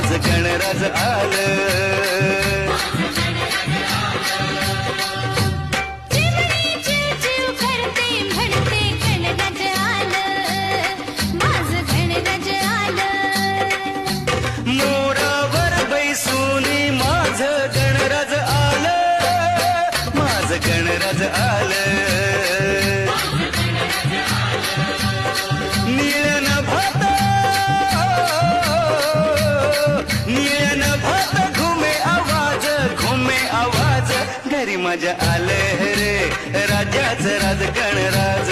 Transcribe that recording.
माझं गणराज आलं. मोरावर बैसूनी माझं गणराज आलं, माझं गणराज आलं. निळ्या नभात घुमे आवाज घरी माझ्या आलं रे राजाचं राज गणराज.